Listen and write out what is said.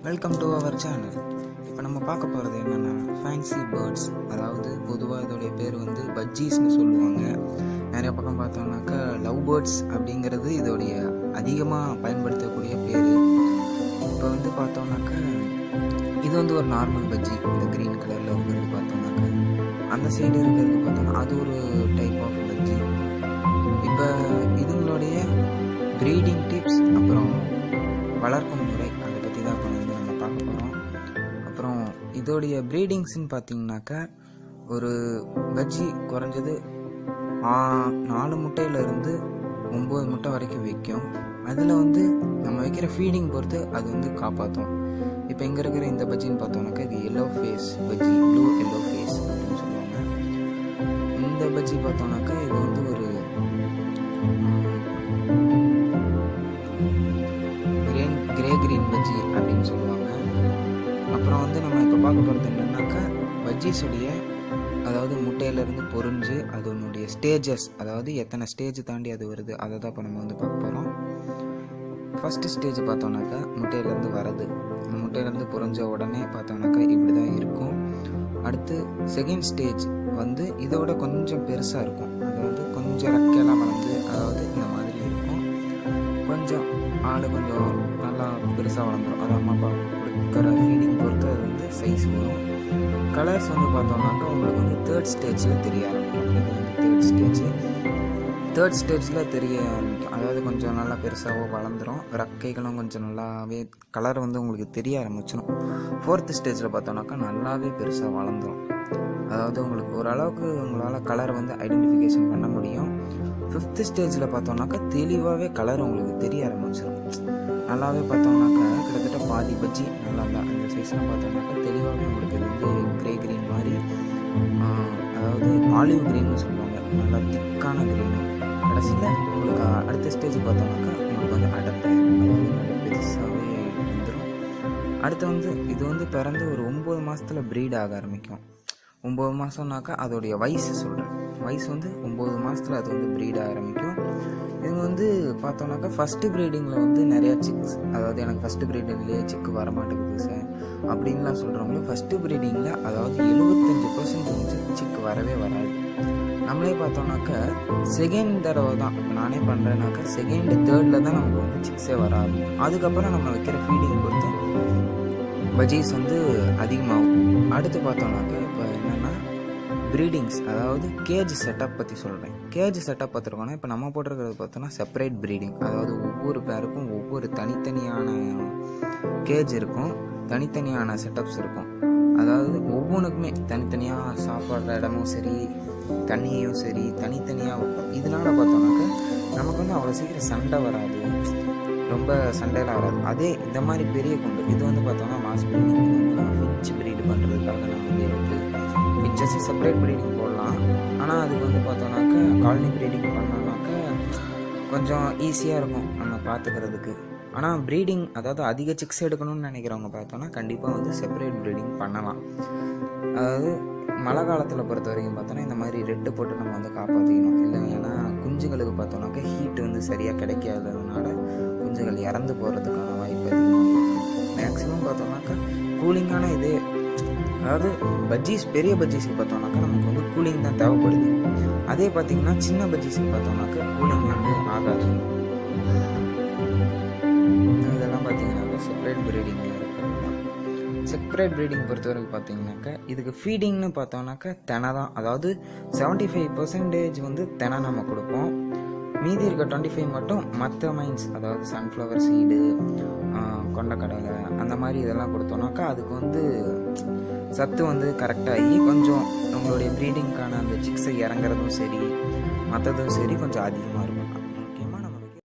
Welcome to our channel. இப்போ நம்ம பார்க்க போகிறது என்னென்னா ஃபேன்சி பேர்ட்ஸ். அதாவது பொதுவாக இதோடைய பேர் வந்து பஜ்ஜீஸ்னு சொல்லுவாங்க. நிறைய பக்கம் பார்த்தோம்னாக்கா லவ் பேர்ட்ஸ் அப்படிங்கிறது இதோடைய அதிகமாக பயன்படுத்தக்கூடிய பேர். இப்போ வந்து பார்த்தோம்னாக்கா இது வந்து ஒரு நார்மல் பஜ்ஜி. இந்த க்ரீன் கலரில் இருக்கிறது பார்த்தோம்னாக்கா அந்த சைடு இருக்கிறது பார்த்தோம்னா அது ஒரு டைப் ஆஃப் பஜ்ஜி. இப்போ இதுங்களுடைய ப்ரீடிங் டிப்ஸ் அப்புறம் வளர்க்கும் முறை அதை பற்றி தான் இப்போ வந்து நம்ம பார்க்க போகிறோம். அப்புறம் இதோடைய ப்ரீடிங்ஸ்ன்னு பார்த்தீங்கன்னாக்கா ஒரு பஜ்ஜி குறைஞ்சது 4 முட்டையிலேருந்து 9 முட்டை வரைக்கும் வைக்கும். அதில் வந்து நம்ம வைக்கிற ஃபீடிங் பொறுத்து அது வந்து காப்பாற்றும். இப்போ இங்கே இருக்கிற இந்த பஜ்ஜின்னு பார்த்தோம்னாக்கா இது yellow face bajji, blue yellow face அப்படின்னு சொல்லுவாங்க. இந்த பஜ்ஜி பார்த்தோம்னாக்கா இது வந்து ஒரு கிரீன் பஜ்ஜி அப்படின்னு சொல்லுவாங்க. அப்புறம் வந்து நம்ம இப்போ பார்க்க போகிறது என்னன்னாக்கா பஜ்ஜீஸுடைய அதாவது முட்டையிலேருந்து பொரிஞ்சு அதனுடைய ஸ்டேஜஸ், அதாவது எத்தனை ஸ்டேஜ் தாண்டி அது வருது அதை தான் இப்போ நம்ம வந்து பார்க்க போகிறோம். ஃபஸ்ட்டு ஸ்டேஜ் பார்த்தோம்னாக்கா முட்டையிலேருந்து வரது. முட்டையிலேருந்து பொரிஞ்ச உடனே பார்த்தோம்னாக்கா இப்படி தான் இருக்கும். அடுத்து செகண்ட் ஸ்டேஜ் வந்து இதோட கொஞ்சம் பெருசாக இருக்கும். அதாவது கொஞ்சம் ரெக்கையெல்லாம் வளர்ந்து அதாவது இந்த மாதிரி இருக்கும். கொஞ்சம் ஆள் கொஞ்சம் நல்லா பெருசாக வளர்ந்துடும். அது அம்மா அப்பா கொடுக்குற ஃபீடிங் பொறுத்து அது வந்து சைஸ் வரும். கலர்ஸ் வந்து பார்த்தோம்னாக்கா உங்களுக்கு வந்து தேர்ட் ஸ்டேஜில் தெரிய ஆரம்பிக்கும். இது வந்து தேர்ட் ஸ்டேஜில் தெரிய ஆரம்பிக்கும். அதாவது கொஞ்சம் நல்லா பெருசாகவோ வளர்ந்துடும். ரெக்கைகளும் கொஞ்சம் நல்லாவே கலர் வந்து உங்களுக்கு தெரிய ஆரம்பிச்சிடும். ஃபோர்த்து ஸ்டேஜில் பார்த்தோம்னாக்கா நல்லாவே பெருசாக வளர்ந்துடும். அதாவது உங்களுக்கு ஓரளவுக்கு உங்களால் கலரை வந்து ஐடென்டிஃபிகேஷன் பண்ண முடியும். ஃபிஃப்த்து ஸ்டேஜில் பார்த்தோம்னாக்கா தெளிவாகவே கலர் உங்களுக்கு தெரிய ஆரம்பிச்சிடும். நல்லாவே பார்த்தோம்னாக்கா கிட்டத்தட்ட பாதி பஜ்ஜி நல்லா தான் அந்த சைஸ்லாம் பார்த்தோம்னாக்கா தெளிவாகவே உங்களுக்கு இது வந்து கிரே க்ரீன் மாதிரி, அதாவது ஆலிவ் க்ரீன்னு சொல்லுவாங்க, நல்லா திக்கான க்ரீனு. கடைசியில் உங்களுக்கு அடுத்த ஸ்டேஜ் பார்த்தோம்னாக்கா உங்களுக்கு வந்து அடர்த்தை, அதாவது நல்லா பெருசாகவே வந்துடும். அடுத்து வந்து இது வந்து பிறந்து ஒரு 9 மாதத்தில் ப்ரீட் ஆக ஆரம்பிக்கும். 9 மாதம்னாக்கா அதோடைய வயசு சொல்கிறேன். வயசு வந்து 9 மாதத்தில் அது வந்து ப்ரீட் ஆரம்பிக்கும். இவங்க வந்து பார்த்தோம்னாக்கா ஃபஸ்ட்டு ப்ரீடிங்கில் வந்து நிறையா சிக்ஸ், அதாவது எனக்கு ஃபஸ்ட்டு ப்ரீடிங்லேயே சிக்கு வர மாட்டேங்குது சார் அப்படின்லாம் சொல்கிறவங்களும் ஃபஸ்ட்டு ப்ரீடிங்கில் அதாவது 75% சிக்கு வரவே வராது. நம்மளே பார்த்தோம்னாக்கா செகண்ட் தடவை தான் இப்போ நானே பண்ணுறேன்னாக்கா செகண்டு தேர்டில் தான் நமக்கு வந்து சிக்ஸே வர ஆரம்பிக்கும். அதுக்கப்புறம் நம்ம வைக்கிற ஃபீடிங் பொறுத்து பஜ்ஜீஸ் வந்து அதிகமாகும். அடுத்து பார்த்தோம்னாக்கா இப்போ என்னென்னா ப்ரீடிங்ஸ், அதாவது கேஜ் செட்டப் பற்றி சொல்கிறேன். கேஜ் செட்டப் பார்த்துருக்கோன்னா இப்போ நம்ம போட்டிருக்கிறது பார்த்தோன்னா செப்பரேட் ப்ரீடிங். அதாவது ஒவ்வொரு பேருக்கும் ஒவ்வொரு தனித்தனியான கேஜ் இருக்கும், தனித்தனியான செட்டப்ஸ் இருக்கும். அதாவது ஒவ்வொன்றுக்குமே தனித்தனியாக சாப்பாடுற இடமும் சரி தண்ணியும் சரி தனித்தனியாக வைப்போம். இதனால் பார்த்தோம்னாக்கா நமக்கு வந்து அவ்வளோ சீக்கிரம் சண்டை வராது, ரொம்ப சண்டையெல்லாம் வராது. அதே இந்த மாதிரி பெரிய கொண்டு இது வந்து பார்த்தோம்னா மாஸ் ப்ரீடிங், ஃபின்ச் ப்ரீடு பண்ணுறதுக்காக நான் வந்து எடுத்து ஜஸ்ட் செப்பரேட் ப்ரீடிங் போடலாம். ஆனால் அதுக்கு வந்து பார்த்தோம்னாக்கா காலனி ப்ரீடிங் பண்ணோம்னாக்கா கொஞ்சம் ஈஸியாக இருக்கும் நம்ம பார்த்துக்கிறதுக்கு. ஆனால் ப்ரீடிங் அதாவது அதிக சிக்ஸ் எடுக்கணும்னு நினைக்கிறவங்க பார்த்தோன்னா கண்டிப்பாக வந்து செப்பரேட் ப்ரீடிங் பண்ணலாம். அதாவது மழை காலத்தில் பொறுத்த வரைக்கும் பார்த்தோன்னா இந்த மாதிரி ரெட்டு போட்டு நம்ம வந்து காப்பாற்றிக்கணும். இல்லை ஏன்னா குஞ்சுகளுக்கு பார்த்தோம்னாக்கா ஹீட் வந்து சரியாக கிடைக்காததுனால குஞ்சுகள் இறந்து போகிறதுக்கான வாய்ப்பு அதிகமாக இருக்குது. மேக்ஸிமம் பார்த்தோம்னாக்கா கூலிங்கான இது, அதாவது பஜ்ஜீஸ் பெரிய பஜ்ஜீஸுக்கு பார்த்தோம்னாக்கா நமக்கு வந்து கூலிங் தான் தேவைப்படுது. அதே பார்த்திங்கன்னா சின்ன பஜ்ஜீஸுக்கு பார்த்தோம்னாக்கா கூலிங் வந்து ஆகாது. இதெல்லாம் பார்த்தீங்கன்னாக்கா செப்பரேட் ப்ரீடிங் இருக்கிறது. செப்பரேட் ப்ரீடிங் பொறுத்த வரைக்கும் பார்த்தீங்கன்னாக்கா இதுக்கு ஃபீடிங்னு பார்த்தோம்னாக்கா தெனை தான். அதாவது 75% வந்து தெனை நம்ம கொடுப்போம். மீதி இருக்க 25 மட்டும் மற்ற மைன்ஸ், அதாவது சன்ஃப்ளவர் சீடு, கொண்டக்கடலை அந்த மாதிரி இதெல்லாம் கொடுத்தோம்னாக்கா அதுக்கு வந்து சத்து வந்து கரெக்டாகி கொஞ்சம் உங்களுடைய ப்ரீடிங்க்கான அந்த சிக்ஸை இறங்குறதும் சரி மற்றதும் சரி கொஞ்சம் அதிகமாக இருக்கும்.